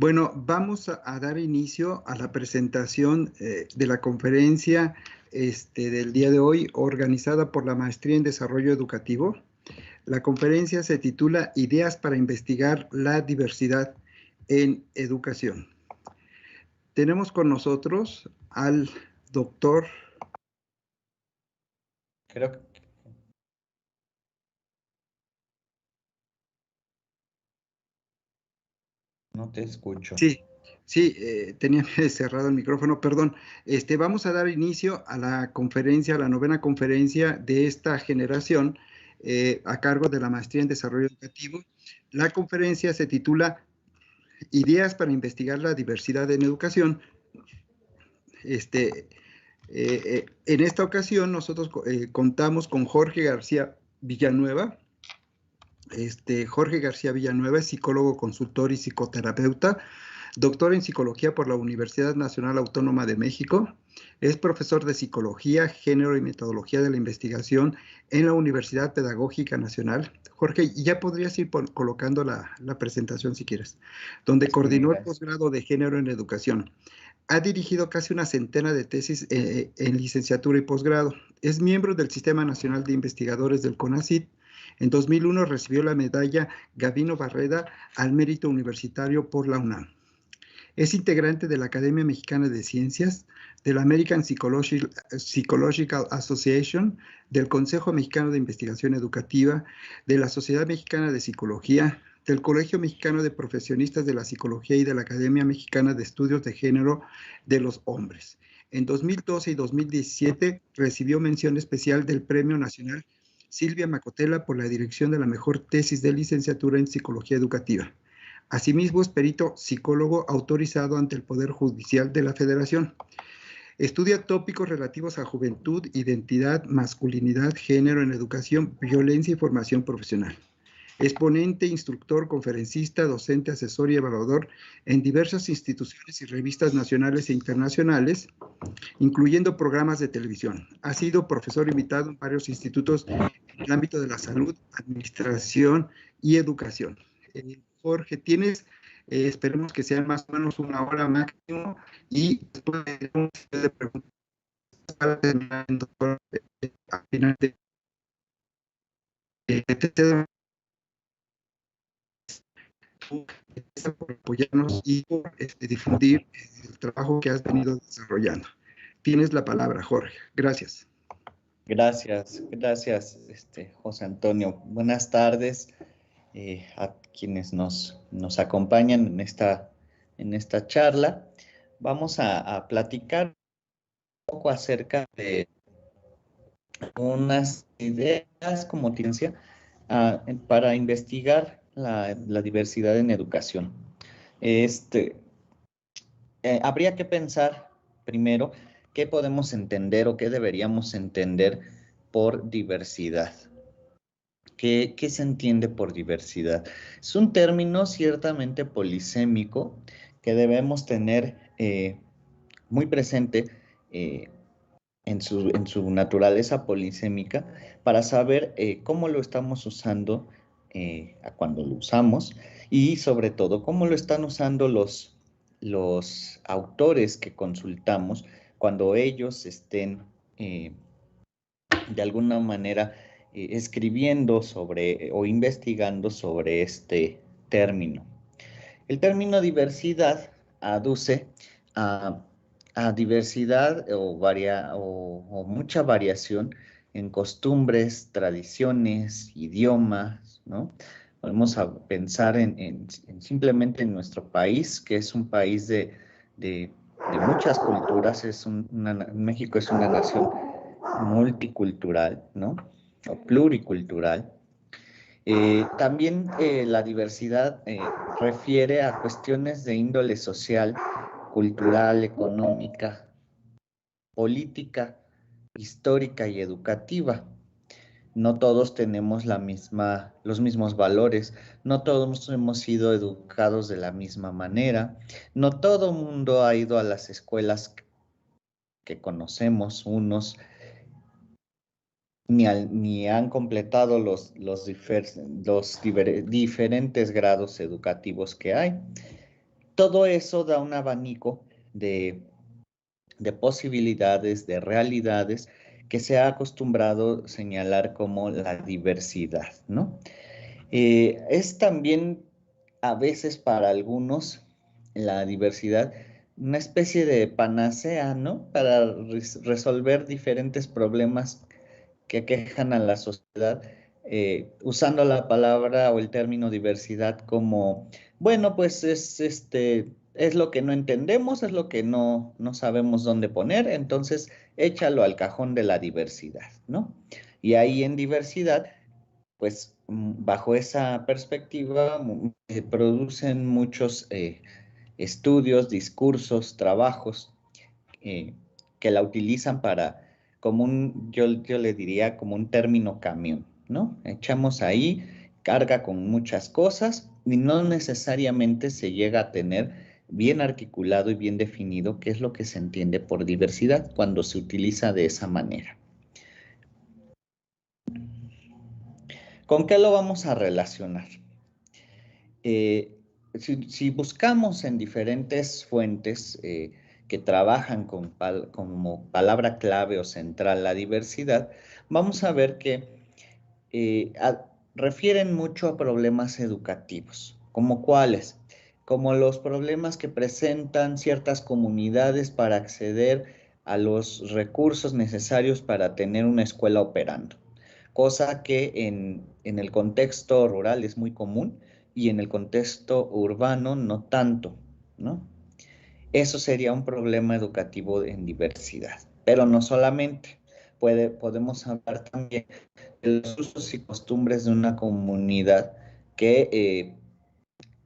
Bueno, vamos a dar inicio a la presentación de la conferencia del día de hoy, organizada por la Maestría en Desarrollo Educativo. La conferencia se titula Ideas para investigar la diversidad en educación. Tenemos con nosotros al doctor. Creo que no te escucho. Sí, tenía cerrado el micrófono, perdón. Vamos a dar inicio a la conferencia, a la 9ª conferencia de esta generación, a cargo de la Maestría en Desarrollo Educativo. La conferencia se titula Ideas para investigar la diversidad en educación. En esta ocasión nosotros contamos con Jorge García Villanueva. Jorge García Villanueva es psicólogo, consultor y psicoterapeuta, doctor en psicología por la Universidad Nacional Autónoma de México. Es profesor de psicología, género y metodología de la investigación en la Universidad Pedagógica Nacional. Jorge, ya podrías ir colocando la presentación si quieres, donde coordinó el posgrado de género en educación. Ha dirigido casi una centena de tesis en licenciatura y posgrado. Es miembro del Sistema Nacional de Investigadores del CONACYT. En 2001 recibió la medalla Gavino Barreda al mérito universitario por la UNAM. Es integrante de la Academia Mexicana de Ciencias, de la American Psychological Association, del Consejo Mexicano de Investigación Educativa, de la Sociedad Mexicana de Psicología, del Colegio Mexicano de Profesionistas de la Psicología y de la Academia Mexicana de Estudios de Género de los Hombres. En 2012 y 2017 recibió mención especial del Premio Nacional Silvia Macotela por la dirección de la mejor tesis de licenciatura en Psicología Educativa. Asimismo, es perito psicólogo autorizado ante el Poder Judicial de la Federación. Estudia tópicos relativos a juventud, identidad, masculinidad, género en educación, violencia y formación profesional. Es ponente, instructor, conferencista, docente, asesor y evaluador en diversas instituciones y revistas nacionales e internacionales, incluyendo programas de televisión. Ha sido profesor invitado en varios institutos en el ámbito de la salud, administración y educación. Jorge, tienes, esperemos que sean más o menos una hora máximo, y después de preguntas para terminar, doctor, al final de por apoyarnos y por difundir el trabajo que has venido desarrollando. Tienes la palabra, Jorge. Gracias. Gracias, José Antonio. Buenas tardes a quienes nos acompañan en esta charla. Vamos a platicar un poco acerca de unas ideas como ciencia para investigar la diversidad en educación. Habría que pensar primero qué podemos entender o qué deberíamos entender por diversidad. ¿Qué se entiende por diversidad? Es un término ciertamente polisémico que debemos tener muy presente en su naturaleza polisémica para saber cómo lo estamos usando a cuando lo usamos y sobre todo cómo lo están usando los autores que consultamos cuando ellos estén de alguna manera escribiendo sobre o investigando sobre este término. El término diversidad aduce a diversidad o mucha variación en costumbres, tradiciones, idiomas, ¿no? Podemos pensar simplemente en nuestro país, que es un país de muchas culturas. México es una nación multicultural, ¿no? O pluricultural. También la diversidad refiere a cuestiones de índole social, cultural, económica, política, histórica y educativa. No todos tenemos los mismos valores, no todos hemos sido educados de la misma manera, no todo mundo ha ido a las escuelas que conocemos, unos ni han completado los diferentes grados educativos que hay. todo eso da un abanico de posibilidades, de realidades que se ha acostumbrado señalar como la diversidad, ¿no? Es también a veces para algunos la diversidad una especie de panacea, ¿no? Para resolver diferentes problemas que aquejan a la sociedad, usando la palabra o el término diversidad como, bueno, pues es lo que no entendemos, es lo que no sabemos dónde poner, entonces échalo al cajón de la diversidad, ¿no? Y ahí en diversidad, pues bajo esa perspectiva, se producen muchos estudios, discursos, trabajos que la utilizan para, como yo le diría, como un término camión, ¿no? Echamos ahí, carga con muchas cosas y no necesariamente se llega a tener bien articulado y bien definido qué es lo que se entiende por diversidad cuando se utiliza de esa manera. ¿Con qué lo vamos a relacionar? Si buscamos en diferentes fuentes que trabajan como palabra clave o central la diversidad, vamos a ver que refieren mucho a problemas educativos. ¿Como cuáles? Como los problemas que presentan ciertas comunidades para acceder a los recursos necesarios para tener una escuela operando, cosa que en el contexto rural es muy común y en el contexto urbano no tanto, ¿no? Eso sería un problema educativo en diversidad, pero no solamente. Podemos hablar también de los usos y costumbres de una comunidad que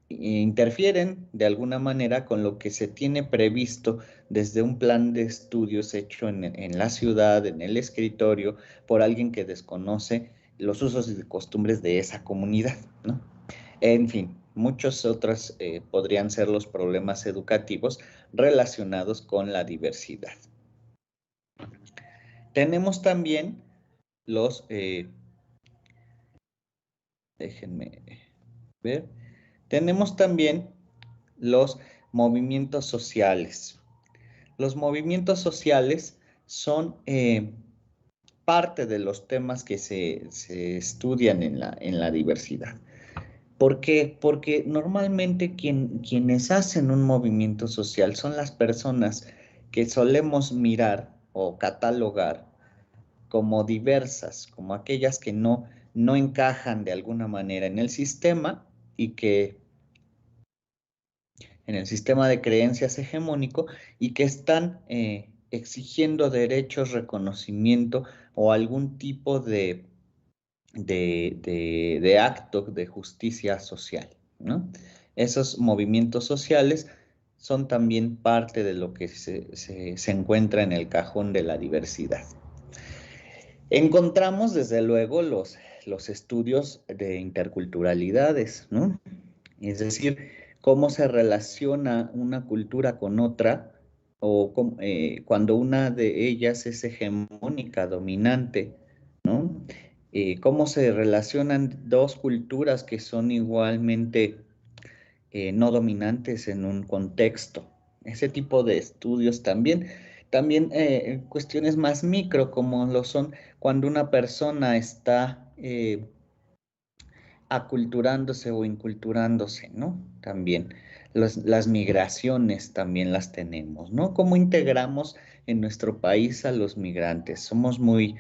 interfieren de alguna manera con lo que se tiene previsto desde un plan de estudios hecho en la ciudad, en el escritorio, por alguien que desconoce los usos y costumbres de esa comunidad, ¿no? En fin, muchos otros podrían ser los problemas educativos relacionados con la diversidad. Tenemos también los, déjenme ver, tenemos también los movimientos sociales. Los movimientos sociales son parte de los temas que se estudian en la diversidad. ¿Por qué? Porque normalmente quienes hacen un movimiento social son las personas que solemos mirar o catalogar como diversas, como aquellas que no encajan de alguna manera en el sistema y que en el sistema de creencias hegemónico y que están exigiendo derechos, reconocimiento o algún tipo de acto de justicia social, ¿no? Esos movimientos sociales son también parte de lo que se encuentra en el cajón de la diversidad. Encontramos, desde luego, los estudios de interculturalidades, ¿no? Es decir, cómo se relaciona una cultura con otra o cuando una de ellas es hegemónica, dominante, ¿no? Cómo se relacionan dos culturas que son igualmente no dominantes en un contexto. Ese tipo de estudios también. También cuestiones más micro, como lo son cuando una persona está aculturándose o inculturándose, ¿no? También las migraciones también las tenemos, ¿no? ¿Cómo integramos en nuestro país a los migrantes? ¿Somos muy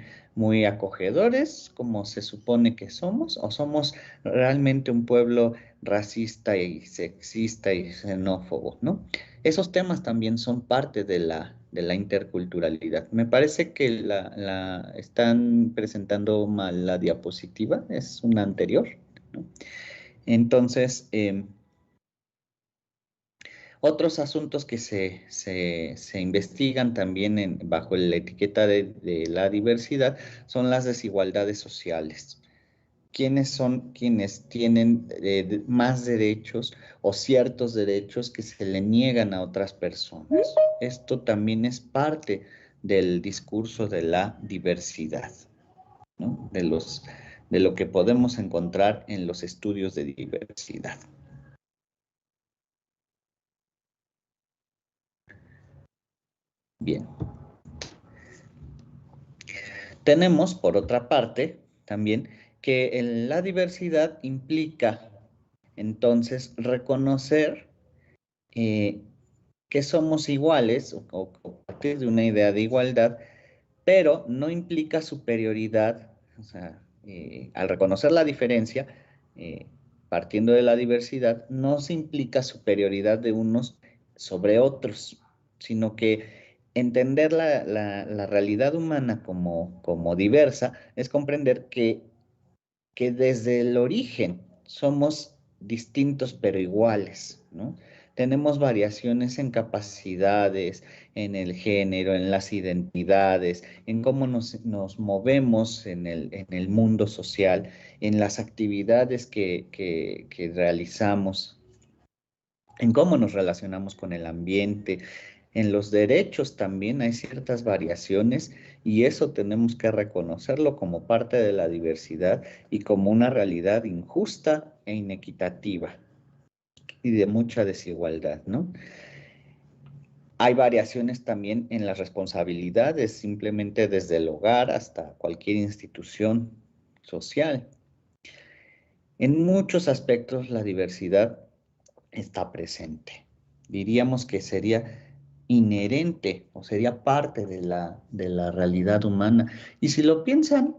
acogedores, como se supone que somos, o somos realmente un pueblo racista y sexista y xenófobo, ¿no? Esos temas también son parte de la interculturalidad. Me parece que están presentando mal la diapositiva, es una anterior, ¿no? Entonces, otros asuntos que se investigan también bajo la etiqueta de la diversidad son las desigualdades sociales. ¿Quiénes son quienes tienen más derechos o ciertos derechos que se le niegan a otras personas? Esto también es parte del discurso de la diversidad, ¿no? De lo que podemos encontrar en los estudios de diversidad. Bien. Tenemos, por otra parte, también que la diversidad implica, entonces, reconocer que somos iguales o partir de una idea de igualdad, pero no implica superioridad. O sea, al reconocer la diferencia, partiendo de la diversidad, no se implica superioridad de unos sobre otros, sino que entender la realidad humana como diversa es comprender que desde el origen somos distintos pero iguales, ¿no? Tenemos variaciones en capacidades, en el género, en las identidades, en cómo nos movemos en el mundo social, en las actividades que realizamos, en cómo nos relacionamos con el ambiente. En los derechos también hay ciertas variaciones y eso tenemos que reconocerlo como parte de la diversidad y como una realidad injusta e inequitativa y de mucha desigualdad, ¿no? Hay variaciones también en las responsabilidades, simplemente desde el hogar hasta cualquier institución social. En muchos aspectos la diversidad está presente. Diríamos que sería inherente o sería parte de la realidad humana. Y si lo piensan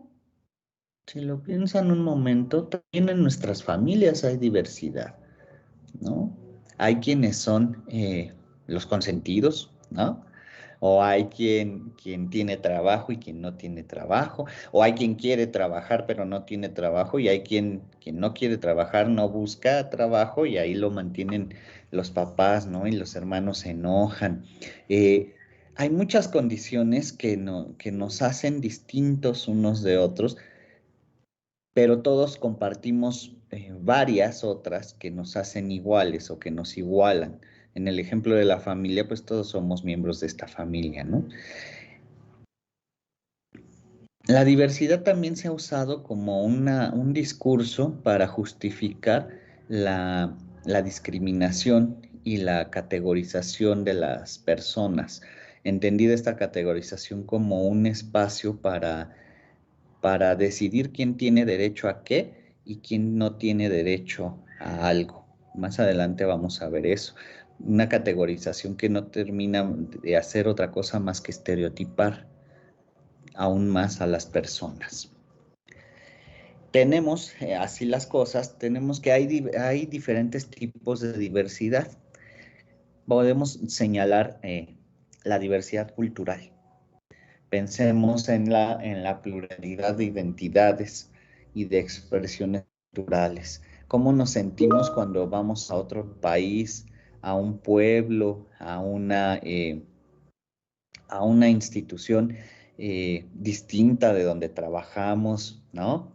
un momento, también en nuestras familias hay diversidad, ¿no? Hay quienes son los consentidos, ¿no? O hay quien tiene trabajo y quien no tiene trabajo, o hay quien quiere trabajar pero no tiene trabajo, y hay quien no quiere trabajar, no busca trabajo y ahí lo mantienen los papás, ¿no? Y los hermanos se enojan. Hay muchas condiciones que nos hacen distintos unos de otros, pero todos compartimos varias otras que nos hacen iguales o que nos igualan. En el ejemplo de la familia, pues todos somos miembros de esta familia, ¿no? La diversidad también se ha usado como un discurso para justificar la discriminación y la categorización de las personas. Entendida esta categorización como un espacio para decidir quién tiene derecho a qué y quién no tiene derecho a algo. Más adelante vamos a ver eso. Una categorización que no termina de hacer otra cosa más que estereotipar aún más a las personas. Tenemos, así las cosas, tenemos que hay diferentes tipos de diversidad. Podemos señalar la diversidad cultural. Pensemos en la pluralidad de identidades y de expresiones culturales. ¿Cómo nos sentimos cuando vamos a otro país, a un pueblo, a una institución distinta de donde trabajamos, ¿no?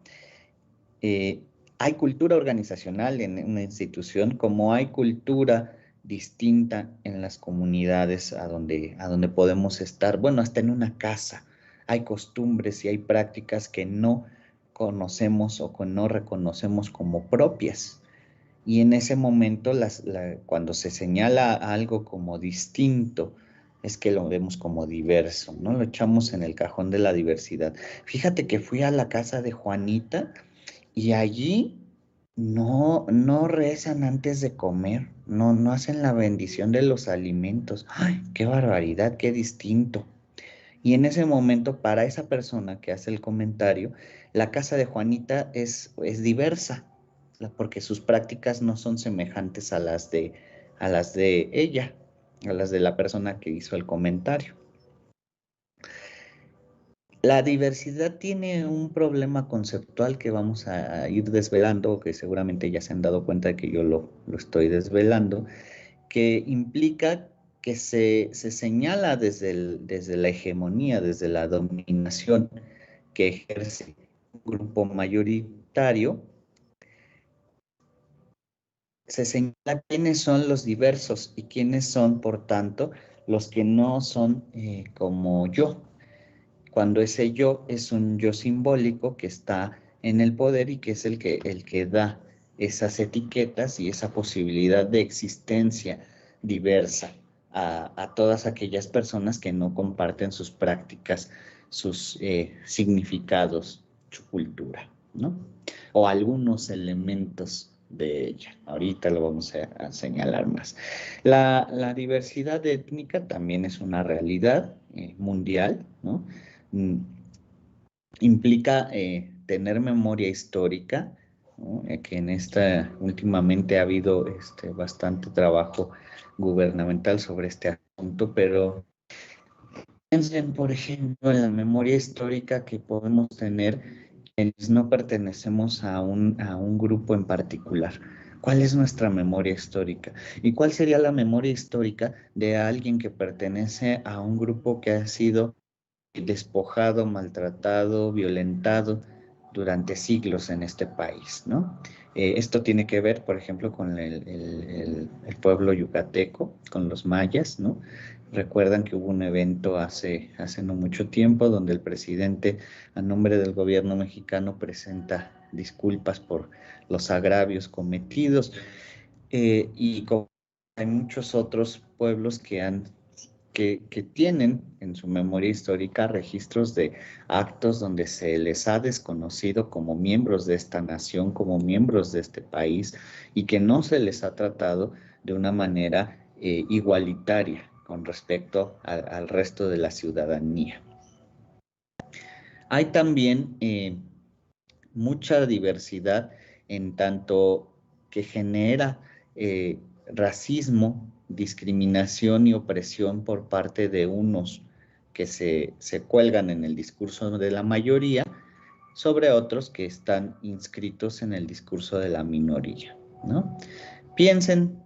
Hay cultura organizacional en una institución, como hay cultura distinta en las comunidades a donde podemos estar. Bueno, hasta en una casa hay costumbres y hay prácticas que no conocemos o que no reconocemos como propias. Y en ese momento, cuando se señala algo como distinto, es que lo vemos como diverso, ¿no? Lo echamos en el cajón de la diversidad. Fíjate que fui a la casa de Juanita y allí no rezan antes de comer, no hacen la bendición de los alimentos. ¡Ay, qué barbaridad, qué distinto! Y en ese momento, para esa persona que hace el comentario, la casa de Juanita es diversa, porque sus prácticas no son semejantes a las de ella, a las de la persona que hizo el comentario. La diversidad tiene un problema conceptual que vamos a ir desvelando, que seguramente ya se han dado cuenta de que yo lo estoy desvelando, que implica que se señala desde la hegemonía, desde la dominación que ejerce un grupo mayoritario, se señala quiénes son los diversos y quiénes son, por tanto, los que no son como yo. Cuando ese yo es un yo simbólico que está en el poder y que es el que da esas etiquetas y esa posibilidad de existencia diversa a todas aquellas personas que no comparten sus prácticas, sus significados, su cultura, ¿no? O algunos elementos de ella. Ahorita lo vamos a señalar más. La diversidad étnica también es una realidad mundial, ¿no? Implica tener memoria histórica, ¿no? Que en esta últimamente ha habido bastante trabajo gubernamental sobre este asunto, pero piensen, por ejemplo, en la memoria histórica que podemos tener quienes no pertenecemos a un grupo en particular. ¿Cuál es nuestra memoria histórica? ¿Y cuál sería la memoria histórica de alguien que pertenece a un grupo que ha sido despojado, maltratado, violentado durante siglos en este país, ¿no? Esto tiene que ver, por ejemplo, con el pueblo yucateco, con los mayas, ¿no? Recuerdan que hubo un evento hace no mucho tiempo donde el presidente, a nombre del gobierno mexicano, presenta disculpas por los agravios cometidos, y como hay muchos otros pueblos que tienen en su memoria histórica registros de actos donde se les ha desconocido como miembros de esta nación, como miembros de este país, y que no se les ha tratado de una manera igualitaria con respecto al resto de la ciudadanía. Hay también mucha diversidad en tanto que genera racismo, discriminación y opresión por parte de unos que se cuelgan en el discurso de la mayoría sobre otros que están inscritos en el discurso de la minoría, ¿no? Piensen,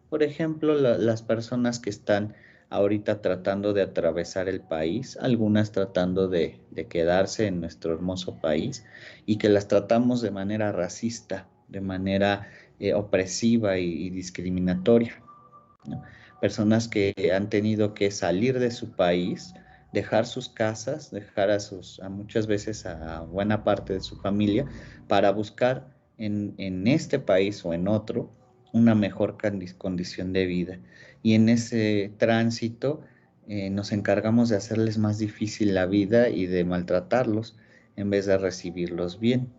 por ejemplo, las personas que están ahorita tratando de atravesar el país, algunas tratando de quedarse en nuestro hermoso país y que las tratamos de manera racista, de manera opresiva y discriminatoria, ¿no? Personas que han tenido que salir de su país, dejar sus casas, dejar a muchas veces a buena parte de su familia para buscar en este país o en otro una mejor condición de vida. Y en ese tránsito nos encargamos de hacerles más difícil la vida y de maltratarlos en vez de recibirlos bien.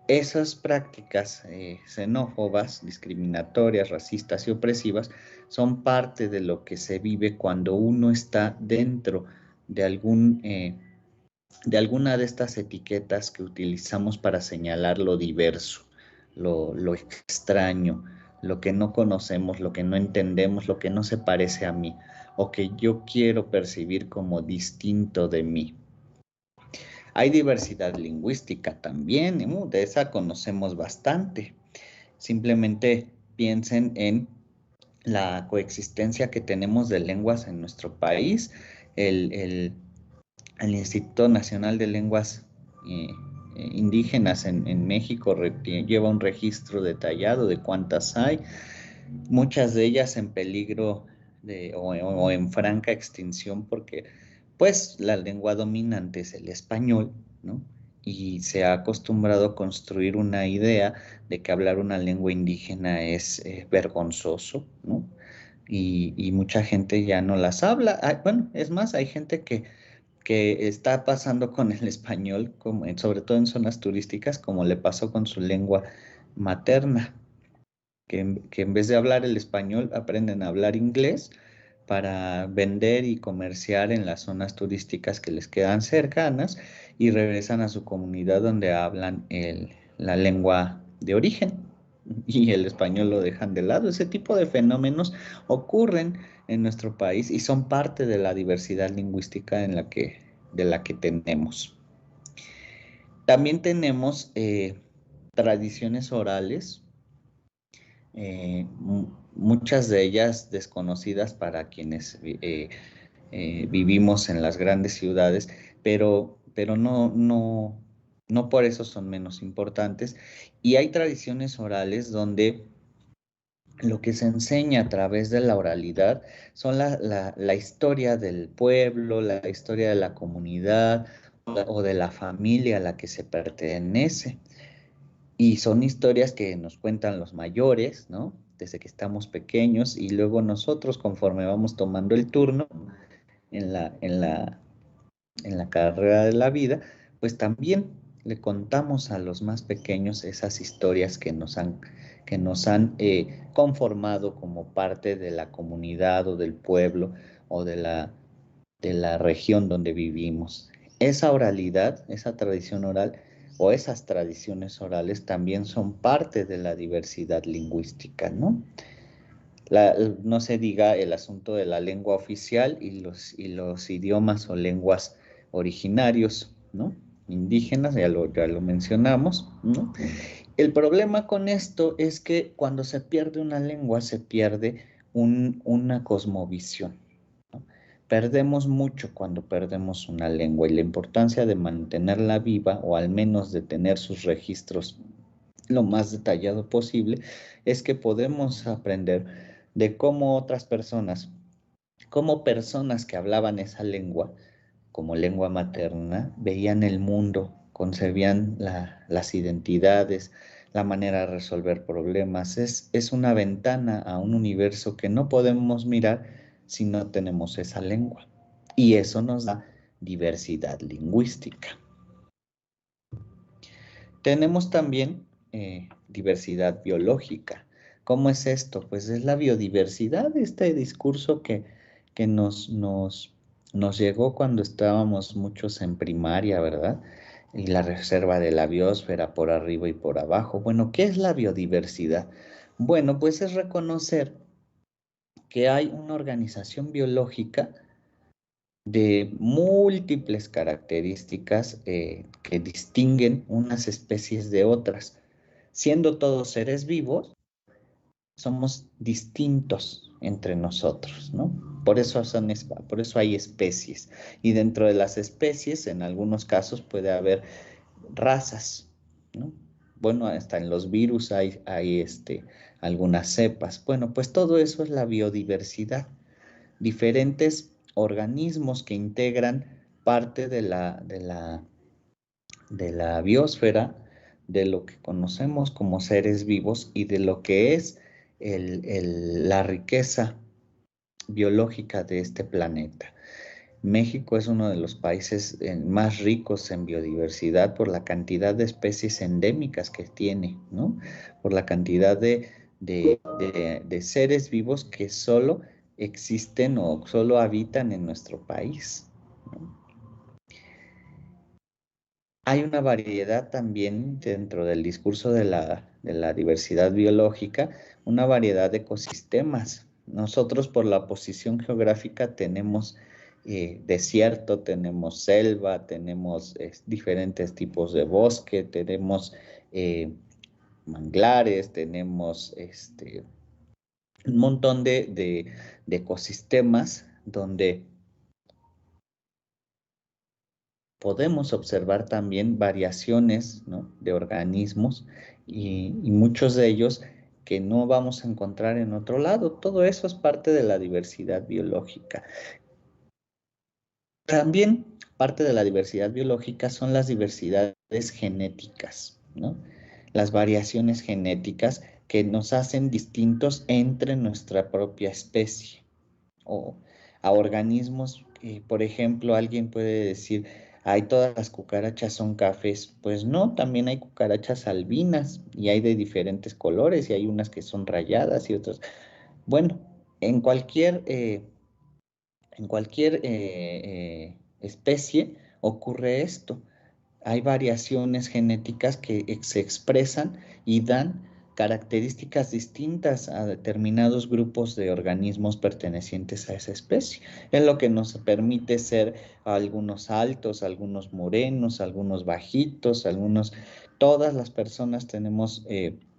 Esas prácticas xenófobas, discriminatorias, racistas y opresivas son parte de lo que se vive cuando uno está dentro de alguna de estas etiquetas que utilizamos para señalar lo diverso, lo extraño, lo que no conocemos, lo que no entendemos, lo que no se parece a mí, o que yo quiero percibir como distinto de mí. Hay diversidad lingüística también, de esa conocemos bastante. Simplemente piensen en la coexistencia que tenemos de lenguas en nuestro país. El Instituto Nacional de Lenguas Indígenas en México lleva un registro detallado de cuántas hay, muchas de ellas en peligro o en franca extinción porque pues la lengua dominante es el español, ¿no? Y se ha acostumbrado a construir una idea de que hablar una lengua indígena es vergonzoso, ¿no? Y mucha gente ya no las habla. Bueno, es más, hay gente que está pasando con el español, sobre todo en zonas turísticas, como le pasó con su lengua materna, que en vez de hablar el español aprenden a hablar inglés para vender y comerciar en las zonas turísticas que les quedan cercanas y regresan a su comunidad donde hablan la lengua de origen y el español lo dejan de lado. Ese tipo de fenómenos ocurren en nuestro país y son parte de la diversidad lingüística de la que tenemos. También tenemos tradiciones orales, muchas de ellas desconocidas para quienes vivimos en las grandes ciudades, pero no por eso son menos importantes. Y hay tradiciones orales donde lo que se enseña a través de la oralidad son la historia del pueblo, la historia de la comunidad o de la familia a la que se pertenece. Y son historias que nos cuentan los mayores, ¿no? desde que estamos pequeños, y luego nosotros, conforme vamos tomando el turno en la carrera de la vida, pues también le contamos a los más pequeños esas historias que nos han conformado como parte de la comunidad o del pueblo o de la región donde vivimos. Esa oralidad, esa tradición oral o esas tradiciones orales también son parte de la diversidad lingüística, ¿no? No se diga el asunto de la lengua oficial y los idiomas o lenguas originarios, ¿no? Indígenas, ya lo mencionamos, ¿no? El problema con esto es que cuando se pierde una lengua, se pierde una cosmovisión, ¿no? Perdemos mucho cuando perdemos una lengua, y la importancia de mantenerla viva, o al menos de tener sus registros lo más detallado posible, es que podemos aprender de cómo otras personas, cómo personas que hablaban esa lengua como lengua materna, veían el mundo, concebían las identidades, la manera de resolver problemas. Es una ventana a un universo que no podemos mirar si no tenemos esa lengua. Y eso nos da diversidad lingüística. Tenemos también diversidad biológica. ¿Cómo es esto? Pues es la biodiversidad, este discurso que nos llegó cuando estábamos muchos en primaria, ¿verdad? Y la reserva de la biosfera por arriba y por abajo. Bueno, ¿qué es la biodiversidad? Bueno, pues es reconocer que hay una organización biológica de múltiples características que distinguen unas especies de otras. Siendo todos seres vivos, somos distintos entre nosotros, ¿no? Por eso hay especies. Y dentro de las especies, en algunos casos, puede haber razas, ¿no? Bueno, hasta en los virus hay algunas cepas. Bueno, pues todo eso es la biodiversidad. Diferentes organismos que integran parte de la biosfera, de lo que conocemos como seres vivos y de lo que es la riqueza biológica de este planeta. México es uno de los países más ricos en biodiversidad por la cantidad de especies endémicas que tiene, ¿no? Por la cantidad de seres vivos que solo existen o solo habitan en nuestro país, ¿no? Hay una variedad también dentro del discurso de la diversidad biológica, una variedad de ecosistemas. Nosotros, por la posición geográfica, tenemos desierto, tenemos selva, tenemos diferentes tipos de bosque, tenemos manglares, tenemos un montón de ecosistemas donde podemos observar también variaciones, ¿no?, de organismos y muchos de ellos que no vamos a encontrar en otro lado. Todo eso es parte de la diversidad biológica. También parte de la diversidad biológica son las diversidades genéticas, ¿no? Las variaciones genéticas que nos hacen distintos entre nuestra propia especie o a organismos. Por ejemplo, alguien puede decir, ay, todas las cucarachas son cafés. Pues no, también hay cucarachas albinas y hay de diferentes colores y hay unas que son rayadas y otras. Bueno, en cualquier especie ocurre esto. Hay variaciones genéticas que se expresan y dan características distintas a determinados grupos de organismos pertenecientes a esa especie. Es lo que nos permite ser algunos altos, algunos morenos, algunos bajitos, todas las personas tenemos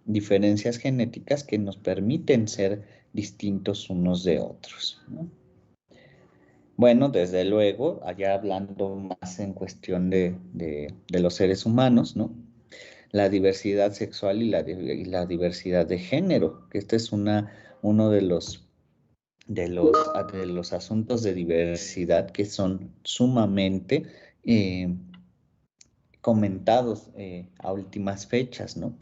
diferencias genéticas que nos permiten ser distintos unos de otros, ¿no? Bueno, desde luego, allá hablando más en cuestión de los seres humanos, ¿no? La diversidad sexual y la diversidad de género, que este es uno de los asuntos de diversidad que son sumamente comentados a últimas fechas, ¿no?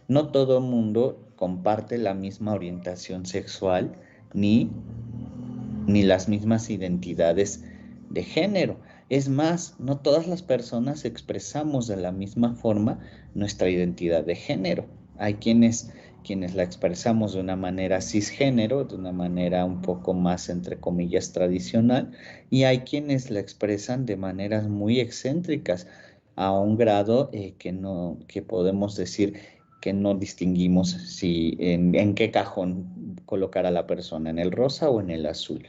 No todo el mundo comparte la misma orientación sexual ni las mismas identidades de género. Es más, no todas las personas expresamos de la misma forma nuestra identidad de género. Hay quienes la expresamos de una manera cisgénero, de una manera un poco más, entre comillas, tradicional, y hay quienes la expresan de maneras muy excéntricas, a un grado que podemos decir que no distinguimos si en qué cajón colocar a la persona, en el rosa o en el azul,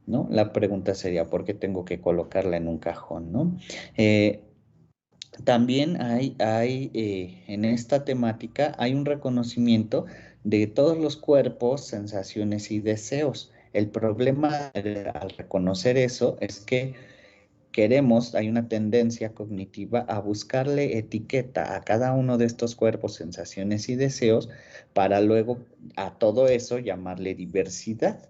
¿no? La pregunta sería, ¿por qué tengo que colocarla en un cajón, ¿no? También hay en esta temática hay un reconocimiento de todos los cuerpos, sensaciones y deseos. El problema al reconocer eso es que hay una tendencia cognitiva a buscarle etiqueta a cada uno de estos cuerpos, sensaciones y deseos para luego a todo eso llamarle diversidad.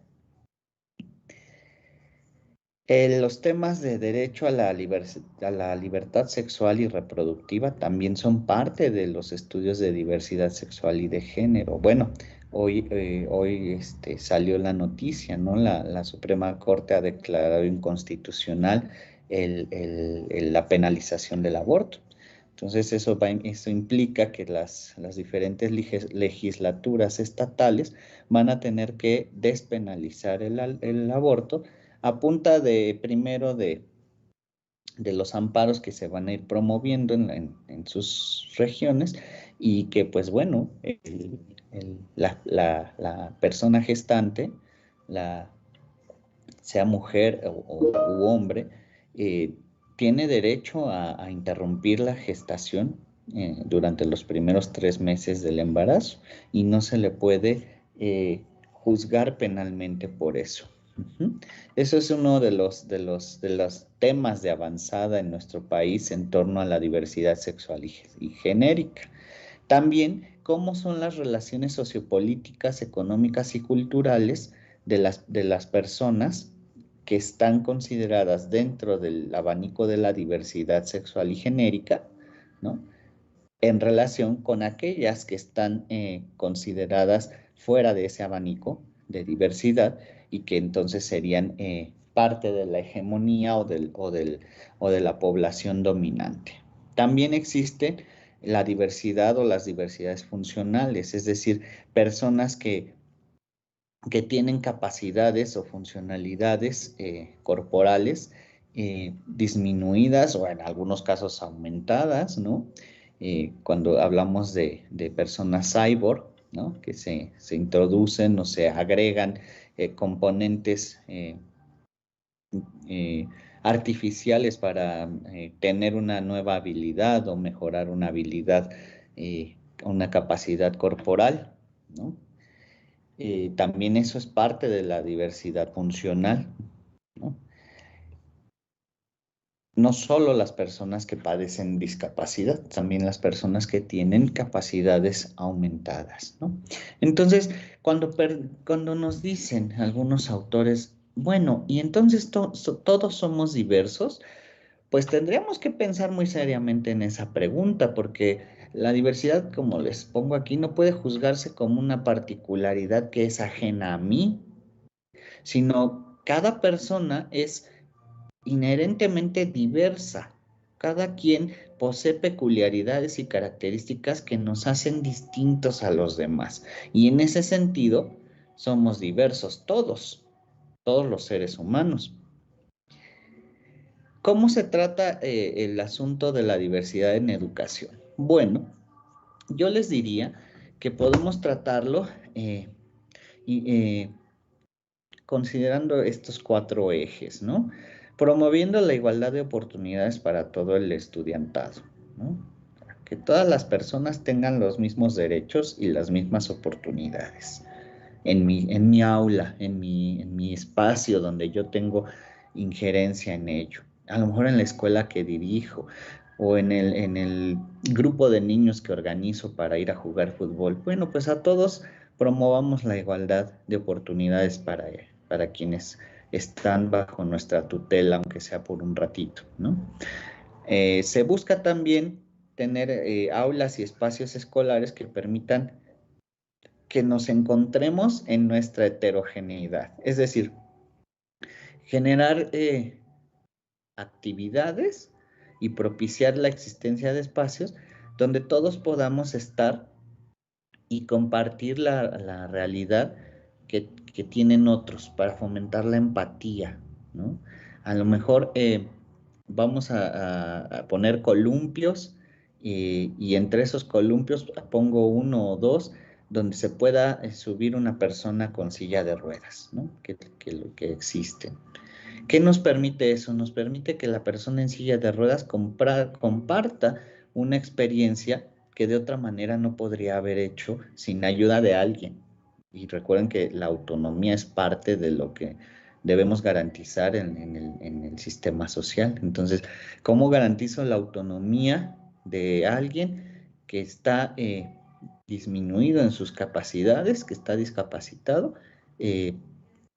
Los temas de derecho a la libertad sexual y reproductiva también son parte de los estudios de diversidad sexual y de género. Bueno, hoy salió la noticia, ¿no? La Suprema Corte ha declarado inconstitucional la penalización del aborto. Entonces, eso implica que las diferentes legislaturas estatales van a tener que despenalizar el aborto a punta de, primero, de los amparos que se van a ir promoviendo en sus regiones, y que, pues bueno, la persona gestante, sea mujer u hombre, tiene derecho a interrumpir la gestación durante los primeros 3 meses del embarazo, y no se le puede juzgar penalmente por eso. Eso es uno de los temas de avanzada en nuestro país en torno a la diversidad sexual y genérica. También, cómo son las relaciones sociopolíticas, económicas y culturales de las personas que están consideradas dentro del abanico de la diversidad sexual y genérica, ¿no? En relación con aquellas que están consideradas fuera de ese abanico de diversidad, y que entonces serían parte de la hegemonía o de la población dominante. También existe la diversidad o las diversidades funcionales, es decir, personas que tienen capacidades o funcionalidades corporales disminuidas o en algunos casos aumentadas, ¿no? Cuando hablamos de personas cyborg, ¿no? Que se introducen o se agregan componentes artificiales para tener una nueva habilidad o mejorar una habilidad, una capacidad corporal, ¿no? También eso es parte de la diversidad funcional, ¿no? No solo las personas que padecen discapacidad, también las personas que tienen capacidades aumentadas, ¿no? Entonces, cuando nos dicen algunos autores, bueno, y entonces todos somos diversos, pues tendríamos que pensar muy seriamente en esa pregunta, porque la diversidad, como les pongo aquí, no puede juzgarse como una particularidad que es ajena a mí, sino cada persona es inherentemente diversa. Cada quien posee peculiaridades y características que nos hacen distintos a los demás. Y en ese sentido, somos diversos todos los seres humanos. ¿Cómo se trata el asunto de la diversidad en educación? Bueno, yo les diría que podemos tratarlo considerando estos 4 ejes, ¿no? Promoviendo la igualdad de oportunidades para todo el estudiantado, ¿no? Que todas las personas tengan los mismos derechos y las mismas oportunidades. En mi aula, en mi espacio donde yo tengo injerencia en ello. A lo mejor en la escuela que dirijo, o en el grupo de niños que organizo para ir a jugar fútbol. Bueno, pues a todos promovamos la igualdad de oportunidades para quienes están bajo nuestra tutela, aunque sea por un ratito, ¿no? Se busca también tener aulas y espacios escolares que permitan que nos encontremos en nuestra heterogeneidad. Es decir, generar actividades y propiciar la existencia de espacios donde todos podamos estar y compartir la realidad que tienen otros para fomentar la empatía, ¿no? A lo mejor vamos a poner columpios y entre esos columpios pongo uno o dos donde se pueda subir una persona con silla de ruedas, ¿no? Que existen. ¿Qué nos permite eso? Nos permite que la persona en silla de ruedas comparta una experiencia que de otra manera no podría haber hecho sin ayuda de alguien. Y recuerden que la autonomía es parte de lo que debemos garantizar en el sistema social. Entonces, ¿cómo garantizo la autonomía de alguien que está disminuido en sus capacidades, que está discapacitado,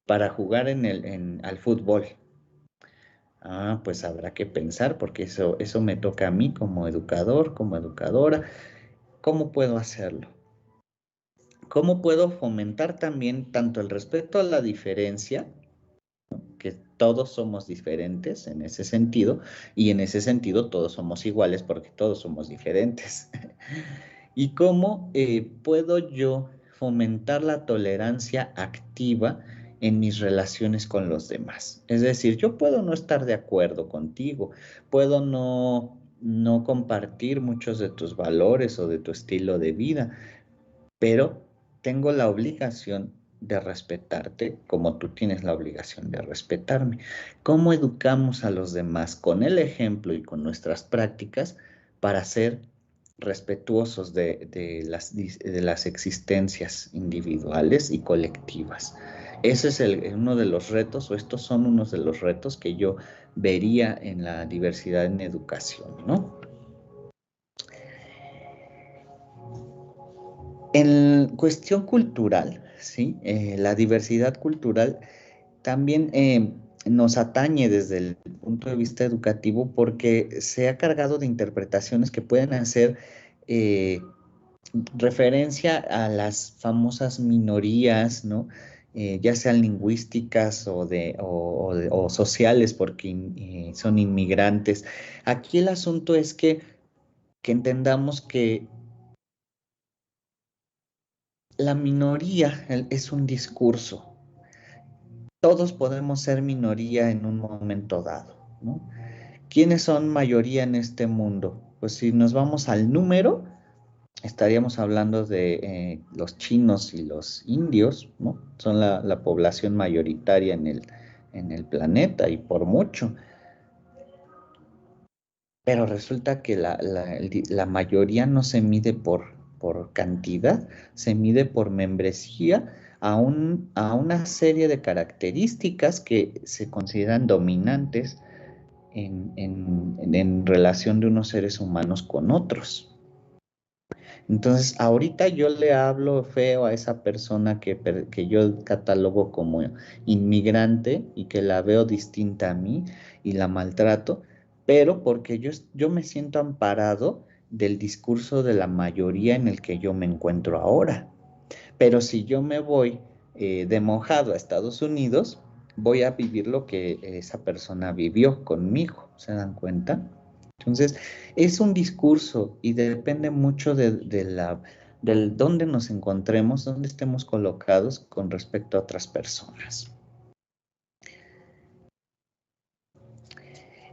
para jugar al fútbol? Ah, pues habrá que pensar porque eso me toca a mí como educador, como educadora. ¿Cómo puedo hacerlo? ¿Cómo puedo fomentar también tanto el respeto a la diferencia, que todos somos diferentes en ese sentido, y en ese sentido todos somos iguales porque todos somos diferentes? ¿Y cómo puedo yo fomentar la tolerancia activa en mis relaciones con los demás? Es decir, yo puedo no estar de acuerdo contigo, puedo no compartir muchos de tus valores o de tu estilo de vida, pero tengo la obligación de respetarte como tú tienes la obligación de respetarme. ¿Cómo educamos a los demás con el ejemplo y con nuestras prácticas para ser respetuosos de las existencias individuales y colectivas? Ese es uno de los retos, o estos son unos de los retos que yo vería en la diversidad en educación, ¿no? En cuestión cultural, ¿sí? La diversidad cultural también nos atañe desde el punto de vista educativo porque se ha cargado de interpretaciones que pueden hacer referencia a las famosas minorías, ¿no? Ya sean lingüísticas o sociales porque son inmigrantes. Aquí el asunto es que entendamos que la minoría es un discurso. Todos podemos ser minoría en un momento dado, ¿no? ¿Quiénes son mayoría en este mundo? Pues si nos vamos al número, estaríamos hablando de los chinos y los indios, ¿no? Son la población mayoritaria en el planeta y por mucho. Pero resulta que la mayoría no se mide por cantidad, se mide por membresía a una serie de características que se consideran dominantes en relación de unos seres humanos con otros. Entonces, ahorita yo le hablo feo a esa persona que yo catalogo como inmigrante y que la veo distinta a mí y la maltrato, pero porque yo me siento amparado del discurso de la mayoría en el que yo me encuentro ahora. Pero si yo me voy de mojado a Estados Unidos, voy a vivir lo que esa persona vivió conmigo. ¿Se dan cuenta? Entonces, es un discurso y depende mucho del dónde nos encontremos, dónde estemos colocados con respecto a otras personas.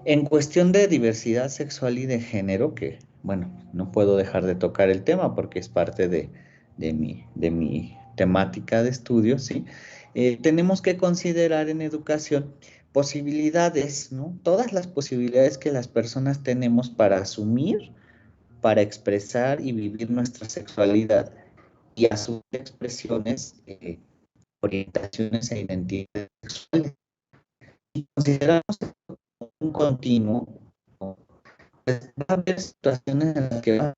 En cuestión de diversidad sexual y de género, que, bueno, no puedo dejar de tocar el tema porque es parte de mi temática de estudio, ¿sí? Tenemos que considerar en educación posibilidades, ¿no? Todas las posibilidades que las personas tenemos para asumir, para expresar y vivir nuestra sexualidad y asumir expresiones, orientaciones e identidades sexuales. Y consideramos un continuo, pues va a haber situaciones en las que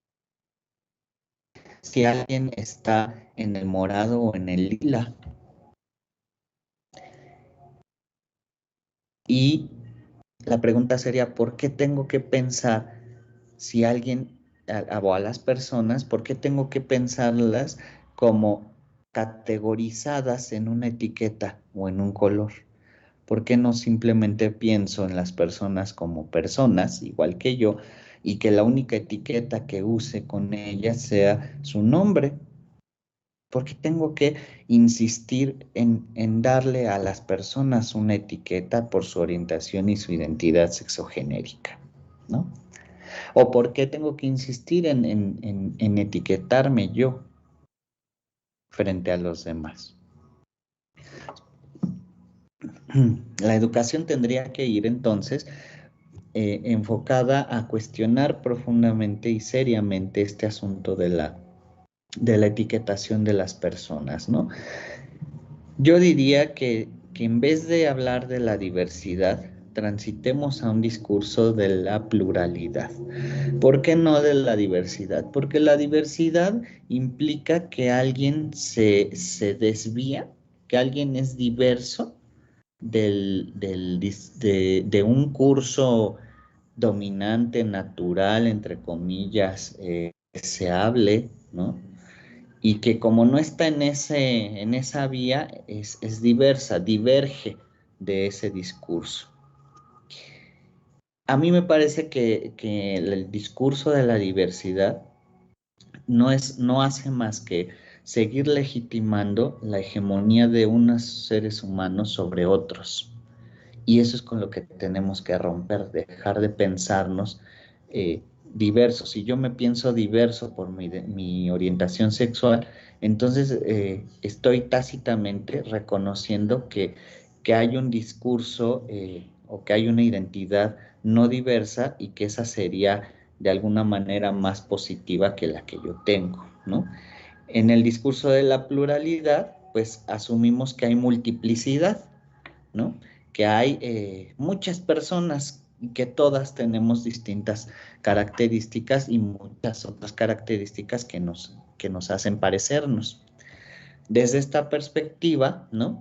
si alguien está en el morado o en el lila y la pregunta sería, ¿por qué tengo que pensar si alguien o a las personas, ¿por qué tengo que pensarlas como categorizadas en una etiqueta o en un color? ¿Por qué no simplemente pienso en las personas como personas, igual que yo, y que la única etiqueta que use con ellas sea su nombre? ¿Por qué tengo que insistir en darle a las personas una etiqueta por su orientación y su identidad sexogenérica, ¿no? ¿O por qué tengo que insistir en etiquetarme yo frente a los demás? La educación tendría que ir entonces enfocada a cuestionar profundamente y seriamente este asunto de la etiquetación de las personas, ¿no? Yo diría que en vez de hablar de la diversidad, transitemos a un discurso de la pluralidad. ¿Por qué no de la diversidad? Porque la diversidad implica que alguien se desvía, que alguien es diverso de un curso dominante, natural, entre comillas, deseable, ¿no? Y que como no está en esa vía, es diversa, diverge de ese discurso. A mí me parece que el discurso de la diversidad no hace más que seguir legitimando la hegemonía de unos seres humanos sobre otros. Y eso es con lo que tenemos que romper, dejar de pensarnos diversos. Si yo me pienso diverso por mi orientación sexual, entonces estoy tácitamente reconociendo que hay un discurso o que hay una identidad no diversa y que esa sería de alguna manera más positiva que la que yo tengo, ¿no? En el discurso de la pluralidad, pues asumimos que hay multiplicidad, ¿no? Que hay muchas personas y que todas tenemos distintas características y muchas otras características que nos hacen parecernos. Desde esta perspectiva, ¿no?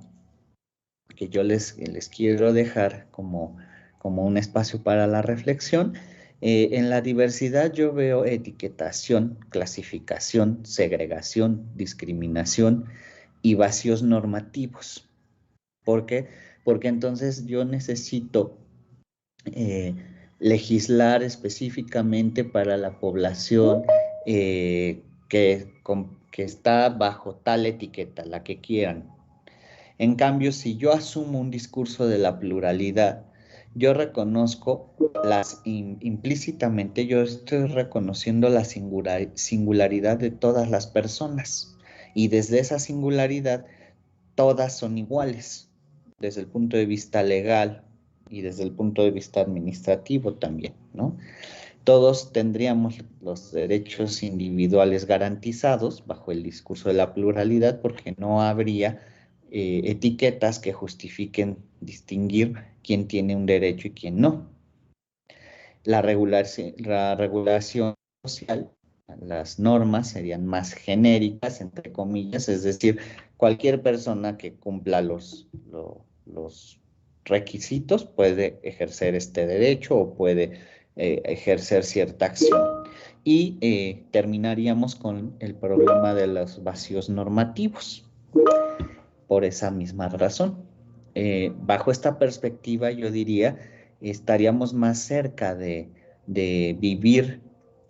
Que yo les quiero dejar como un espacio para la reflexión, en la diversidad yo veo etiquetación, clasificación, segregación, discriminación y vacíos normativos. ¿Por qué? Porque entonces yo necesito eh, legislar específicamente para la población que está bajo tal etiqueta, la que quieran. En cambio, si yo asumo un discurso de la pluralidad, yo reconozco implícitamente, yo estoy reconociendo la singularidad de todas las personas. Y desde esa singularidad, todas son iguales, desde el punto de vista legal y desde el punto de vista administrativo también, ¿no? Todos tendríamos los derechos individuales garantizados bajo el discurso de la pluralidad porque no habría etiquetas que justifiquen distinguir quién tiene un derecho y quién no. La regulación social, las normas serían más genéricas, entre comillas, es decir, cualquier persona que cumpla los requisitos puede ejercer este derecho o puede ejercer cierta acción. Y terminaríamos con el problema de los vacíos normativos, por esa misma razón. Bajo esta perspectiva, yo diría, estaríamos más cerca de vivir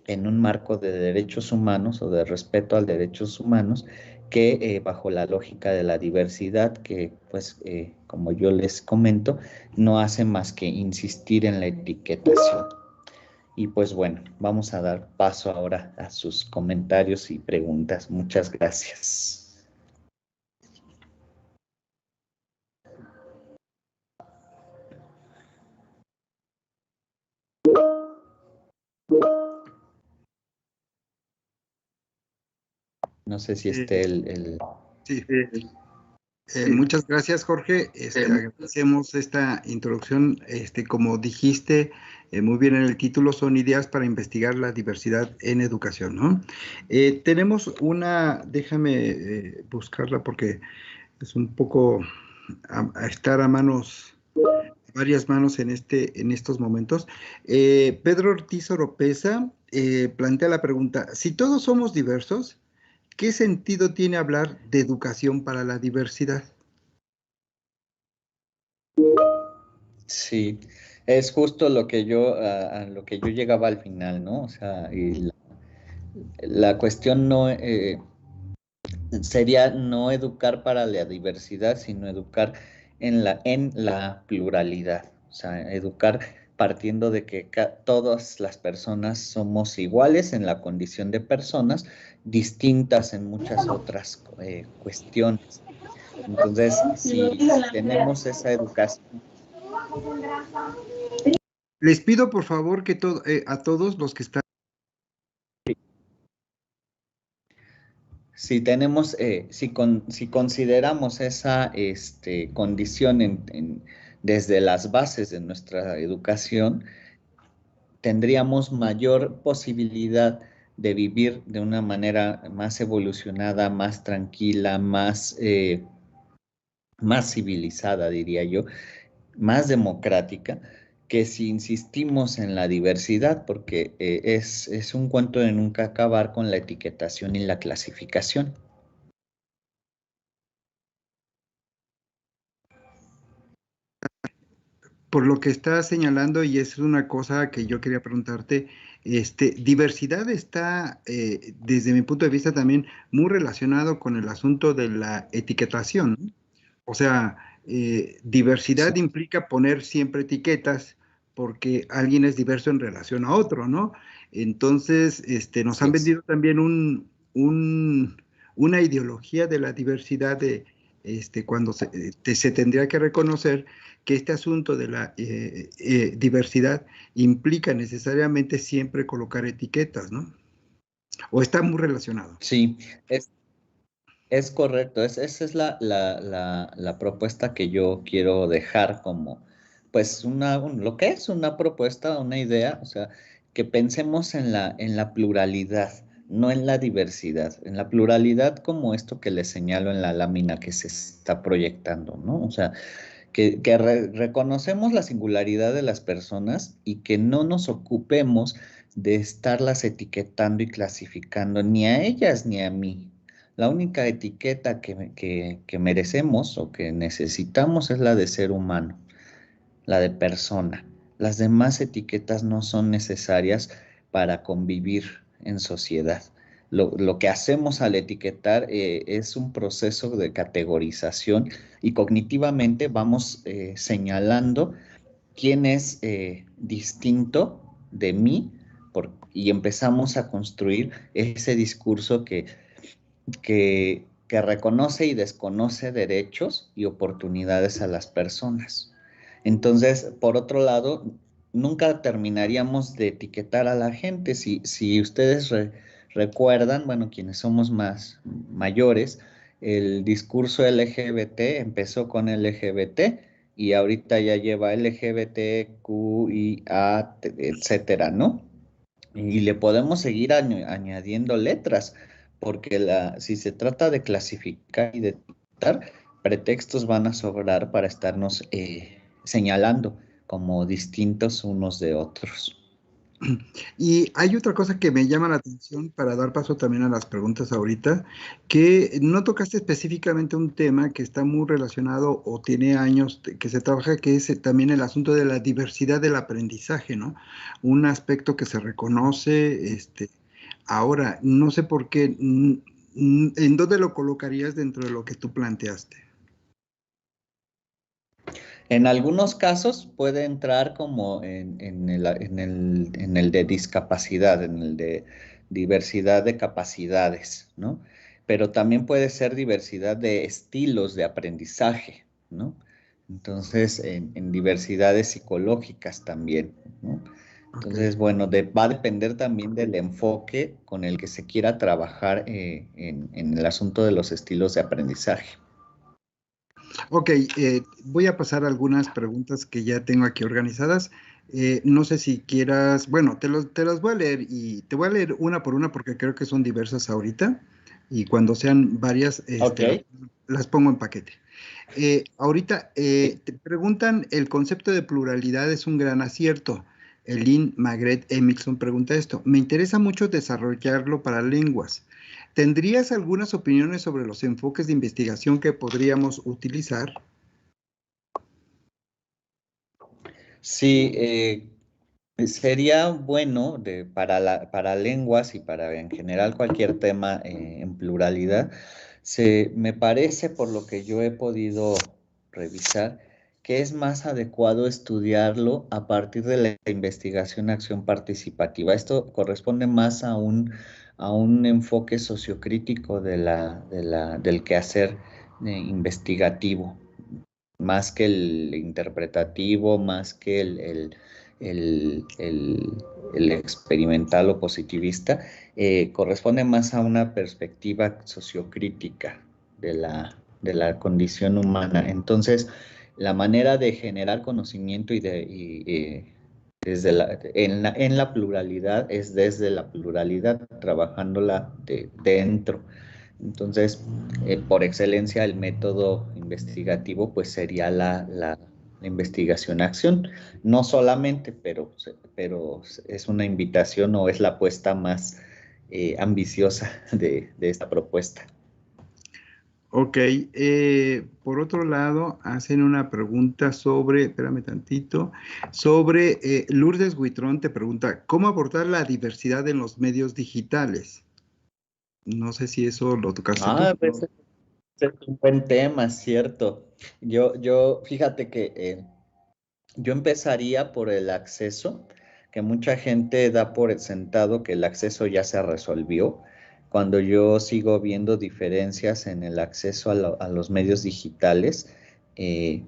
en un marco de derechos humanos o de respeto a los derechos humanos que bajo la lógica de la diversidad que, pues, como yo les comento, no hace más que insistir en la etiquetación. Y pues bueno, vamos a dar paso ahora a sus comentarios y preguntas. Muchas gracias. No sé si esté Sí. Muchas gracias, Jorge. Agradecemos esta introducción. Como dijiste muy bien en el título, son ideas para investigar la diversidad en educación, ¿no? Tenemos déjame buscarla porque es un poco a estar a manos varias manos en estos momentos. Pedro Ortiz Oropesa plantea la pregunta: si todos somos diversos, ¿qué sentido tiene hablar de educación para la diversidad? Sí, es justo lo que yo, a lo que yo llegaba al final, ¿no? O sea, y la cuestión no sería no educar para la diversidad, sino educar en la pluralidad. O sea, educar partiendo de que todas las personas somos iguales en la condición de personas, distintas en muchas otras cuestiones. Entonces, si tenemos esa educación. Les pido por favor que a todos los que están... Si tenemos, si consideramos esa condición desde las bases de nuestra educación, tendríamos mayor posibilidad de vivir de una manera más evolucionada, más tranquila, más civilizada, diría yo, más democrática, que si insistimos en la diversidad, porque es un cuento de nunca acabar con la etiquetación y la clasificación. Por lo que estás señalando, y es una cosa que yo quería preguntarte, diversidad está, desde mi punto de vista, también muy relacionado con el asunto de la etiquetación, ¿no? O sea, Sí, diversidad implica poner siempre etiquetas porque alguien es diverso en relación a otro, ¿no? Entonces, nos así han es. vendido también una ideología de la diversidad cuando se tendría que reconocer que este asunto de la diversidad implica necesariamente siempre colocar etiquetas, ¿no? O está muy relacionado. Sí, es correcto. Esa es la propuesta que yo quiero dejar como, pues, lo que es una propuesta, una idea, o sea, que pensemos en la pluralidad, no en la diversidad, en la pluralidad como esto que les señalo en la lámina que se está proyectando, ¿no? O sea, que reconocemos la singularidad de las personas y que no nos ocupemos de estarlas etiquetando y clasificando ni a ellas ni a mí. La única etiqueta que merecemos o que necesitamos es la de ser humano, la de persona. Las demás etiquetas no son necesarias para convivir en sociedad. Lo que hacemos al etiquetar es un proceso de categorización y cognitivamente vamos señalando quién es distinto de mí y empezamos a construir ese discurso que reconoce y desconoce derechos y oportunidades a las personas. Entonces, por otro lado, nunca terminaríamos de etiquetar a la gente. Si ustedes recuerdan, bueno, quienes somos más mayores, el discurso LGBT empezó con LGBT y ahorita ya lleva LGBTQIA, etcétera, ¿no? Y le podemos seguir añadiendo letras, porque si se trata de clasificar y de etiquetar, pretextos van a sobrar para estarnos señalando como distintos unos de otros. Y hay otra cosa que me llama la atención para dar paso también a las preguntas ahorita, que no tocaste específicamente un tema que está muy relacionado o tiene años que se trabaja, que es también el asunto de la diversidad del aprendizaje, ¿no? Un aspecto que se reconoce, ahora, no sé por qué, ¿en dónde lo colocarías dentro de lo que tú planteaste? En algunos casos puede entrar como en el de discapacidad, en el de diversidad de capacidades, ¿no? Pero también puede ser diversidad de estilos de aprendizaje, ¿no? Entonces, en diversidades psicológicas también, ¿no? Ok. Entonces, bueno, va a depender también del enfoque con el que se quiera trabajar en el asunto de los estilos de aprendizaje. Ok, voy a pasar algunas preguntas que ya tengo aquí organizadas. No sé si quieras, bueno, te las voy a leer y te voy a leer una por una porque creo que son diversas ahorita. y cuando sean varias, Ok. las pongo en paquete. Ahorita te preguntan, el concepto de pluralidad es un gran acierto. Lynn Magret Emilson pregunta esto. Me interesa mucho desarrollarlo para lenguas. ¿Tendrías algunas opiniones sobre los enfoques de investigación que podríamos utilizar? Sí, sería bueno para lenguas y para en general cualquier tema en pluralidad. Me parece, por lo que yo he podido revisar, que es más adecuado estudiarlo a partir de la investigación acción participativa. Esto corresponde más a un enfoque sociocrítico del quehacer investigativo, más que el interpretativo, más que el, el- el experimental o positivista, corresponde más a una perspectiva sociocrítica de la condición humana. Entonces, la manera de generar conocimiento desde en la pluralidad es desde la pluralidad, trabajándola dentro. Entonces, por excelencia, el método investigativo pues sería la investigación-acción. No solamente, pero es una invitación o es la apuesta más ambiciosa de esta propuesta. Ok, por otro lado, hacen una pregunta sobre, espérame tantito, sobre Lourdes Huitrón te pregunta, ¿cómo abordar la diversidad en los medios digitales? No sé si eso lo tocaste tú. Ah, pues es un buen tema, cierto. Fíjate que yo empezaría por el acceso, que mucha gente da por sentado que el acceso ya se resolvió, cuando yo sigo viendo diferencias en el acceso a los medios digitales eh,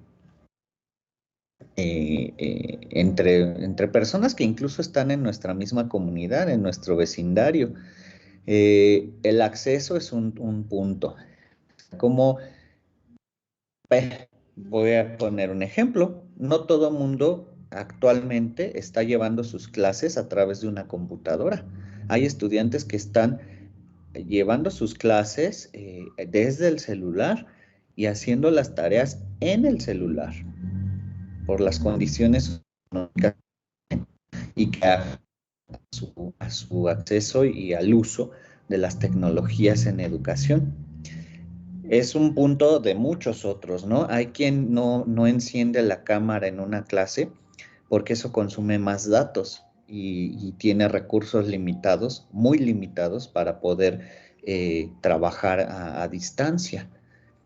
entre personas que incluso están en nuestra misma comunidad, en nuestro vecindario. El acceso es un punto. Como Voy a poner un ejemplo. No todo mundo actualmente está llevando sus clases a través de una computadora. Hay estudiantes que están llevando sus clases desde el celular y haciendo las tareas en el celular por las condiciones económicas y que a su acceso y al uso de las tecnologías en educación. Es un punto de muchos otros, ¿no? Hay quien no enciende la cámara en una clase porque eso consume más datos y tiene recursos limitados, muy limitados, para poder trabajar a distancia.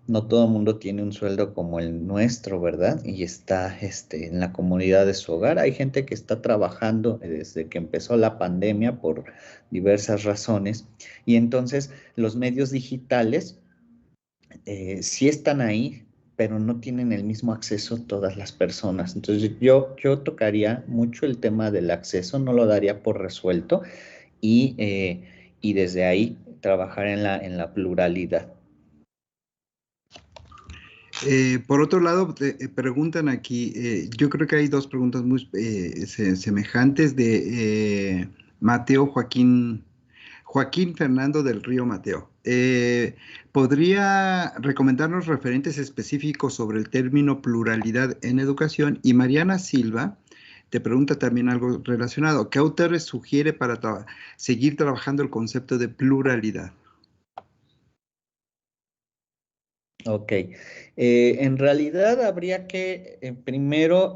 No todo el mundo tiene un sueldo como el nuestro, ¿verdad? Y está en la comodidad de su hogar. Hay gente que está trabajando desde que empezó la pandemia por diversas razones. Y entonces los medios digitales sí están ahí, pero no tienen el mismo acceso todas las personas. Entonces yo tocaría mucho el tema del acceso, no lo daría por resuelto y desde ahí trabajar en la pluralidad. Por otro lado, preguntan aquí, yo creo que hay dos preguntas muy semejantes de Mateo Joaquín Fernando del Río Mateo. ¿Podría recomendarnos referentes específicos sobre el término pluralidad en educación? Y Mariana Silva te pregunta también algo relacionado. ¿Qué autores sugiere para seguir trabajando el concepto de pluralidad? Ok. En realidad habría que primero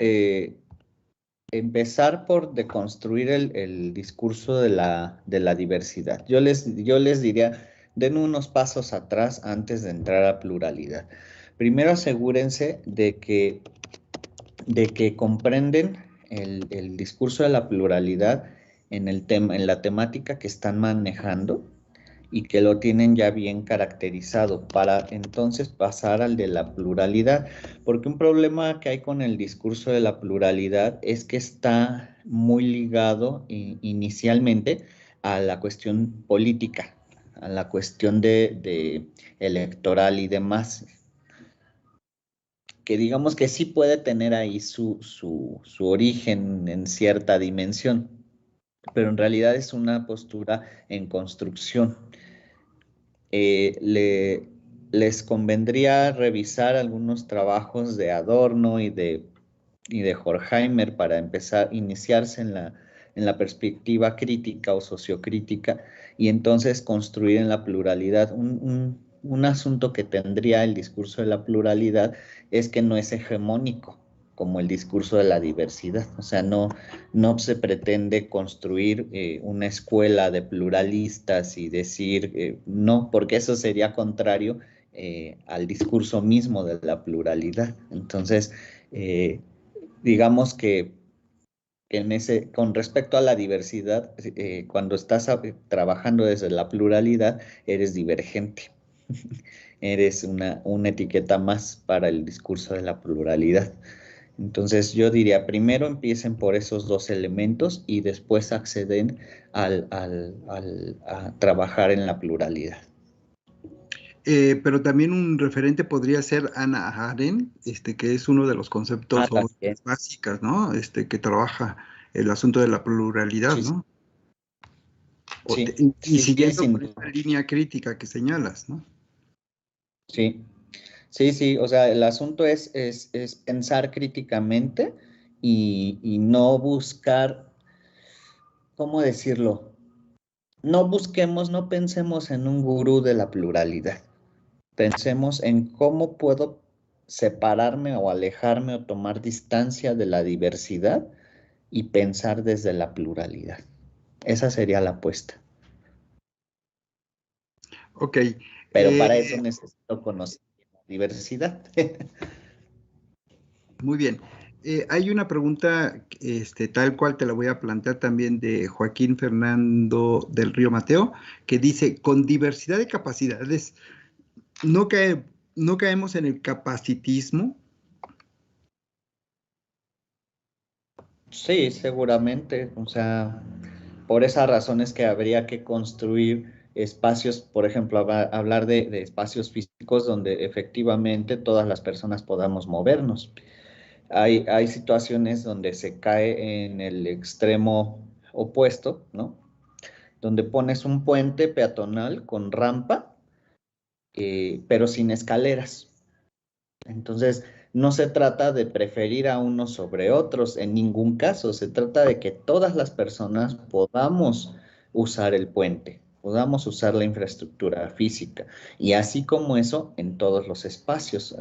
empezar por deconstruir el discurso de la diversidad. Yo les diría, den unos pasos atrás antes de entrar a pluralidad. Primero asegúrense de que comprenden el discurso de la pluralidad en la temática que están manejando y que lo tienen ya bien caracterizado para entonces pasar al de la pluralidad, porque un problema que hay con el discurso de la pluralidad es que está muy ligado inicialmente a la cuestión política, a la cuestión de electoral y demás, que digamos que sí puede tener ahí su origen en cierta dimensión, pero en realidad es una postura en construcción. les convendría revisar algunos trabajos de Adorno y de Horkheimer para empezar a iniciarse en la perspectiva crítica o sociocrítica y entonces construir en la pluralidad. Un asunto que tendría el discurso de la pluralidad es que no es hegemónico como el discurso de la diversidad. O sea, no se pretende construir una escuela de pluralistas y decir no, porque eso sería contrario al discurso mismo de la pluralidad. Entonces, digamos que con respecto a la diversidad, cuando estás trabajando desde la pluralidad, eres divergente. Eres una etiqueta más para el discurso de la pluralidad. Entonces yo diría, primero empiecen por esos dos elementos y después acceden a trabajar en la pluralidad. Pero también un referente podría ser Hannah Arendt, que es uno de los conceptos básicos, ¿no? Que trabaja el asunto de la pluralidad, ¿no? Y siguiendo con esta línea crítica que señalas, ¿no? Sí, sí, o sea, el asunto es pensar críticamente y no buscar, ¿cómo decirlo? No pensemos en un gurú de la pluralidad. Pensemos en cómo puedo separarme o alejarme o tomar distancia de la diversidad y pensar desde la pluralidad. Esa sería la apuesta. Ok. Pero para eso necesito conocer la diversidad. Muy bien. Hay una pregunta, tal cual te la voy a plantear también de Joaquín Fernando del Río Mateo, que dice, con diversidad de capacidades, ¿no caemos en el capacitismo? Sí, seguramente. O sea, por esas razones que habría que construir espacios, por ejemplo, hablar de espacios físicos donde efectivamente todas las personas podamos movernos. Hay situaciones donde se cae en el extremo opuesto, ¿no? Donde pones un puente peatonal con rampa, pero sin escaleras. Entonces, no se trata de preferir a unos sobre otros en ningún caso, se trata de que todas las personas podamos usar el puente, podamos usar la infraestructura física y así como eso en todos los espacios,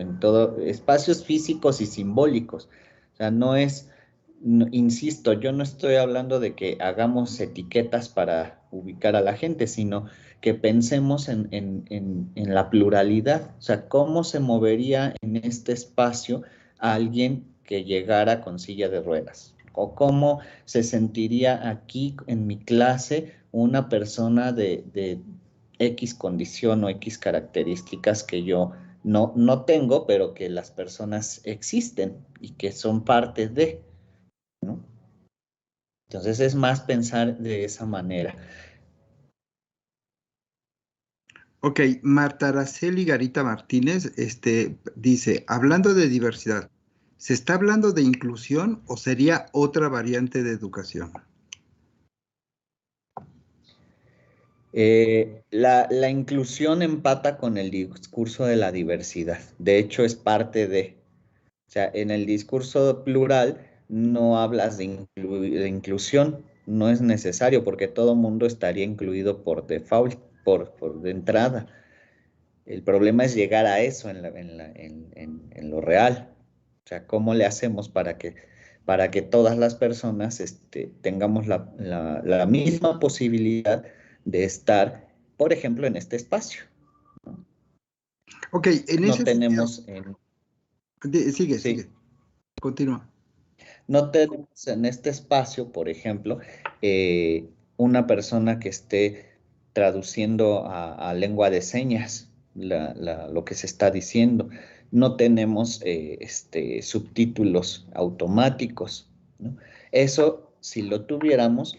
espacios físicos y simbólicos. O sea, insisto, yo no estoy hablando de que hagamos etiquetas para ubicar a la gente, sino que pensemos en la pluralidad, o sea, cómo se movería en este espacio alguien que llegara con silla de ruedas, o cómo se sentiría aquí en mi clase una persona de X condición o X características que yo no tengo, pero que las personas existen y que son parte de, ¿no? Entonces es más pensar de esa manera. Ok, Marta Araceli Garita Martínez, dice, hablando de diversidad, ¿se está hablando de inclusión o sería otra variante de educación? La inclusión empata con el discurso de la diversidad. De hecho, es parte de, o sea, en el discurso plural no hablas de inclusión, no es necesario porque todo mundo estaría incluido por default, por de entrada. El problema es llegar a eso en lo real. O sea, ¿cómo le hacemos para que todas las personas tengamos la misma posibilidad de estar, por ejemplo, en este espacio? Ok, en No ese sentido, tenemos sigue, continúa. no tenemos en este espacio, por ejemplo, una persona que esté traduciendo a lengua de señas lo que se está diciendo. No tenemos subtítulos automáticos, ¿no? Eso, si lo tuviéramos,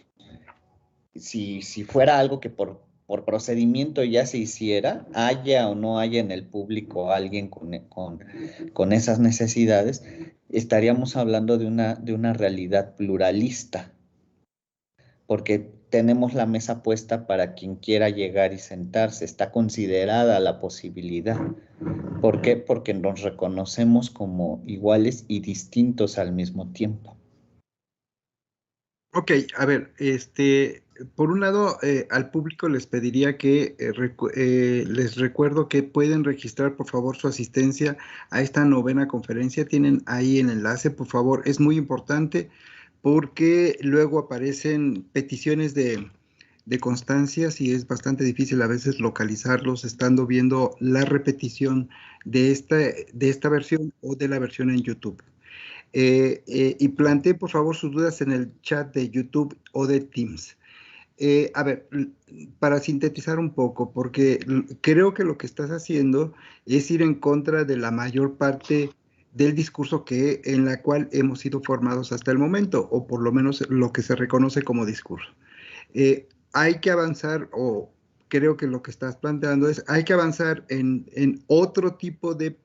si fuera algo que por procedimiento ya se hiciera, haya o no haya en el público alguien con esas necesidades, estaríamos hablando de una realidad pluralista, porque tenemos la mesa puesta para quien quiera llegar y sentarse. Está considerada la posibilidad. ¿Por qué? Porque nos reconocemos como iguales y distintos al mismo tiempo. Ok, a ver, por un lado, al público les pediría que les recuerdo que pueden registrar, por favor, su asistencia a esta novena conferencia. Tienen ahí el enlace, por favor. Es muy importante porque luego aparecen peticiones de constancias y es bastante difícil a veces localizarlos estando viendo la repetición de esta versión o de la versión en YouTube. Y plantee por favor sus dudas en el chat de YouTube o de Teams. A ver, para sintetizar un poco, porque creo que lo que estás haciendo es ir en contra de la mayor parte del discurso en la cual hemos sido formados hasta el momento, o por lo menos lo que se reconoce como discurso. Hay que avanzar, o creo que lo que estás planteando es, hay que avanzar en otro tipo de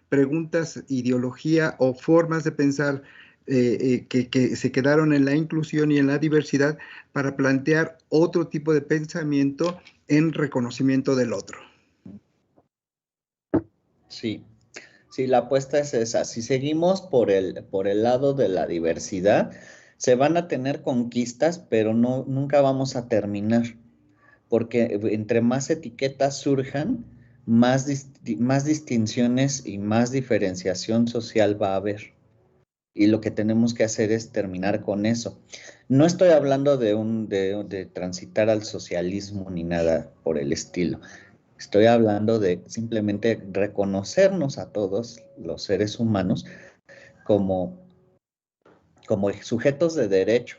preguntas, ideología o formas de pensar que se quedaron en la inclusión y en la diversidad para plantear otro tipo de pensamiento en reconocimiento del otro. Sí, sí, la apuesta es esa. Si seguimos por el lado de la diversidad, se van a tener conquistas, pero nunca vamos a terminar, porque entre más etiquetas surjan, más distinciones y más diferenciación social va a haber. Y lo que tenemos que hacer es terminar con eso. No estoy hablando de transitar al socialismo ni nada por el estilo. Estoy hablando de simplemente reconocernos a todos los seres humanos como, como sujetos de derecho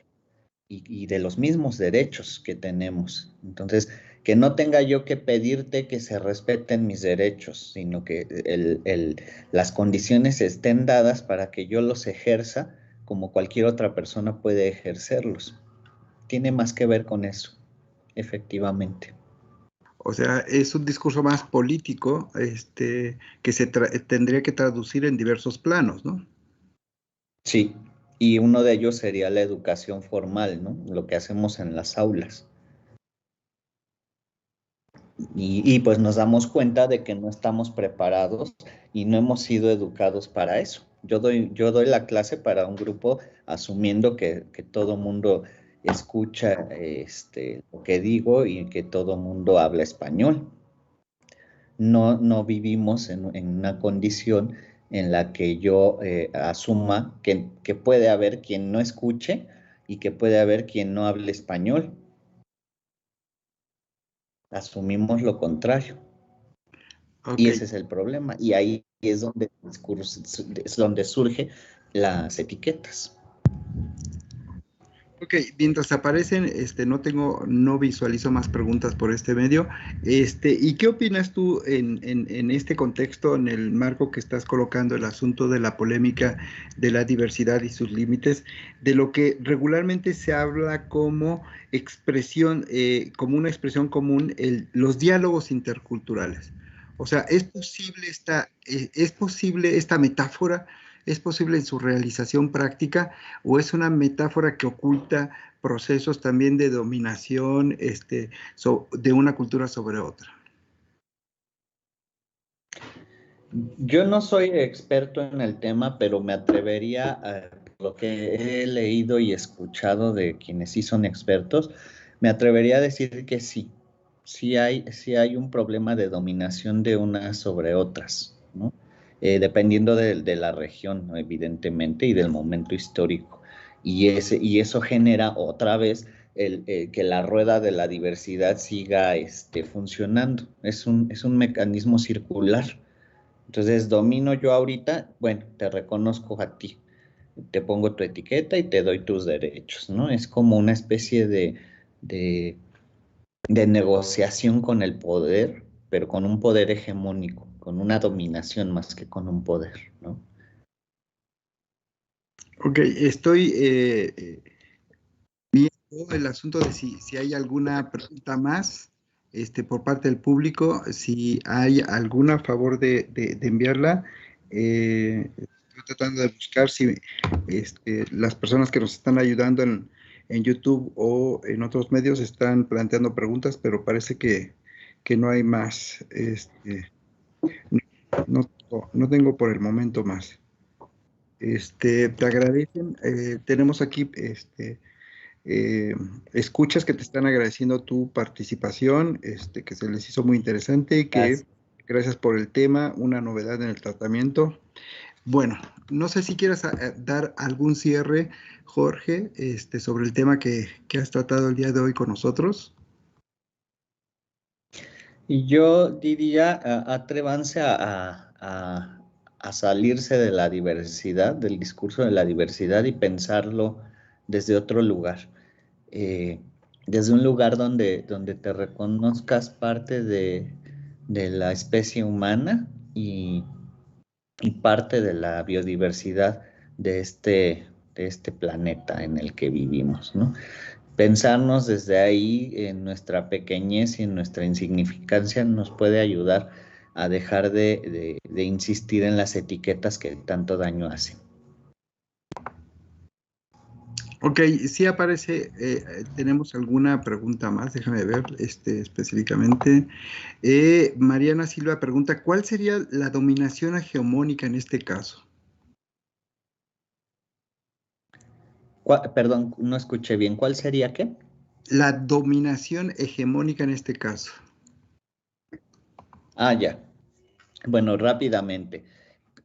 y de los mismos derechos que tenemos. Entonces, que no tenga yo que pedirte que se respeten mis derechos, sino que las condiciones estén dadas para que yo los ejerza como cualquier otra persona puede ejercerlos. Tiene más que ver con eso, efectivamente. O sea, es un discurso más político que tendría que traducir en diversos planos, ¿no? Sí, y uno de ellos sería la educación formal, ¿no? Lo que hacemos en las aulas. Y pues nos damos cuenta de que no estamos preparados y no hemos sido educados para eso. Yo doy la clase para un grupo asumiendo que todo mundo escucha lo que digo y que todo mundo habla español. No vivimos en una condición en la que yo asuma que puede haber quien no escuche y que puede haber quien no hable español. Asumimos lo contrario. Y Ok. ese es el problema. Y ahí es donde es donde surgen las etiquetas. Ok, mientras aparecen, no visualizo más preguntas por este medio. ¿Y qué opinas tú en este contexto, en el marco que estás colocando el asunto de la polémica de la diversidad y sus límites, de lo que regularmente se habla como expresión, como una expresión común, los diálogos interculturales? O sea, ¿es posible esta metáfora? ¿Es posible en su realización práctica o es una metáfora que oculta procesos también de dominación de una cultura sobre otra? Yo no soy experto en el tema, pero me atrevería a lo que he leído y escuchado de quienes sí son expertos, me atrevería a decir que sí. Sí hay un problema de dominación de unas sobre otras, ¿no? Dependiendo de la región, ¿no? Evidentemente, y del momento histórico. Y eso genera otra vez que la rueda de la diversidad siga funcionando. Es un mecanismo circular. Entonces, domino yo ahorita, bueno, te reconozco a ti, te pongo tu etiqueta y te doy tus derechos, ¿no? Es como una especie de, de negociación con el poder, pero con un poder hegemónico, con una dominación más que con un poder, ¿no? Ok, estoy viendo el asunto de si hay alguna pregunta más por parte del público, si hay alguna a favor de enviarla. Estoy tratando de buscar si las personas que nos están ayudando en YouTube o en otros medios están planteando preguntas, pero parece que no hay más. No tengo por el momento más. Te agradecen. Tenemos aquí eh, escuchas que te están agradeciendo tu participación, que se les hizo muy interesante y que Gracias. gracias por el tema, una novedad en el tratamiento. Bueno, no sé si quieres dar algún cierre, Jorge, sobre el tema que has tratado el día de hoy con nosotros. Y yo diría, atrévanse a salirse de la diversidad, del discurso de la diversidad y pensarlo desde otro lugar. Eh, Desde un lugar donde te reconozcas parte de la especie humana y parte de la biodiversidad de este planeta en el que vivimos, ¿no? Pensarnos desde ahí en nuestra pequeñez y en nuestra insignificancia nos puede ayudar a dejar de insistir en las etiquetas que tanto daño hacen. Ok, sí aparece, tenemos alguna pregunta más, déjame ver específicamente. Mariana Silva pregunta, ¿cuál sería la dominación hegemónica en este caso? Perdón, no escuché bien. ¿Cuál sería qué? La dominación hegemónica en este caso. Ah, ya. Bueno, rápidamente.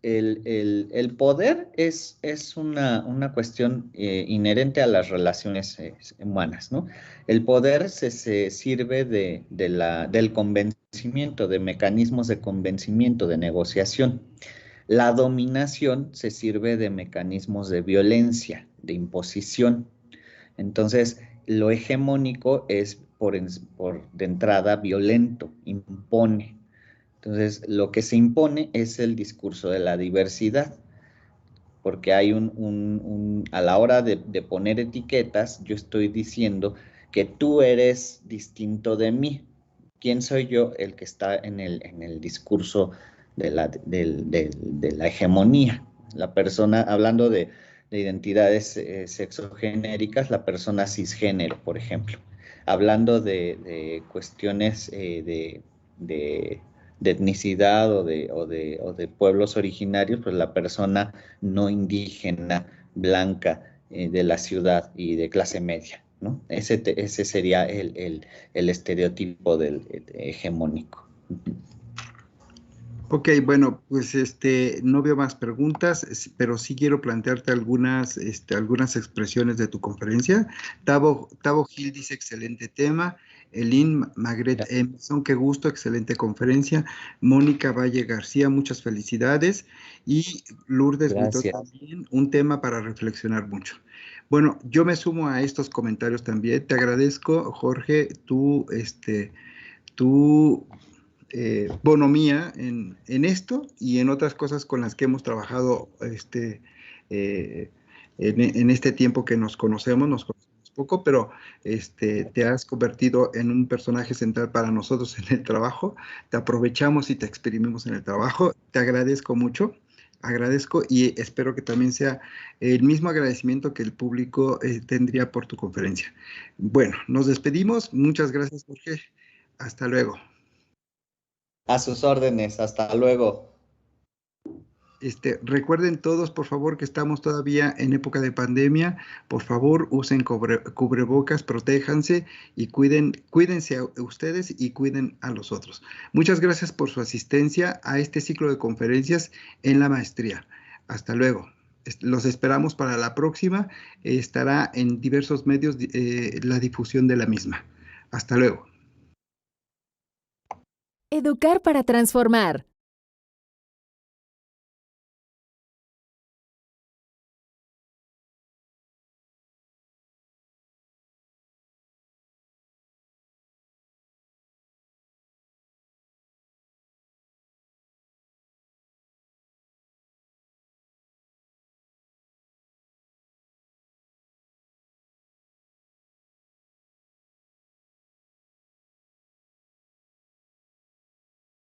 El poder es una cuestión inherente a las relaciones humanas, ¿no? El poder se sirve del convencimiento, de mecanismos de convencimiento, de negociación. La dominación se sirve de mecanismos de violencia, de imposición. Entonces, lo hegemónico es de entrada violento, impone. Entonces, lo que se impone es el discurso de la diversidad, porque hay a la hora de poner etiquetas, yo estoy diciendo que tú eres distinto de mí. ¿Quién soy yo? El que está en el discurso de la hegemonía. La persona, hablando de identidades sexogenéricas, la persona cisgénero, por ejemplo. Hablando de cuestiones de etnicidad o de pueblos originarios, pues la persona no indígena, blanca, de la ciudad y de clase media, ¿no? Ese sería el estereotipo del hegemónico. Ok, bueno, pues no veo más preguntas, pero sí quiero plantearte algunas expresiones de tu conferencia. Tavo Gil dice, excelente tema. Elin Magret Emerson, qué gusto, excelente conferencia. Mónica Valle García, muchas felicidades. Y Lourdes Buitrón Gracias. también, un tema para reflexionar mucho. Bueno, yo me sumo a estos comentarios también. Te agradezco, Jorge, tu bonomía en esto y en otras cosas con las que hemos trabajado en este tiempo que nos conocemos poco, pero te has convertido en un personaje central para nosotros en el trabajo, te aprovechamos y te exprimimos en el trabajo, te agradezco mucho. Agradezco y espero que también sea el mismo agradecimiento que el público tendría por tu conferencia. Bueno, nos despedimos. Muchas gracias, Jorge. Hasta luego. A sus órdenes. Hasta luego. Recuerden todos, por favor, que estamos todavía en época de pandemia. Por favor, usen cubrebocas, protéjanse y cuídense a ustedes y cuiden a los otros. Muchas gracias por su asistencia a este ciclo de conferencias en la maestría. Hasta luego. Los esperamos para la próxima. Estará en diversos medios la difusión de la misma. Hasta luego. Educar para transformar.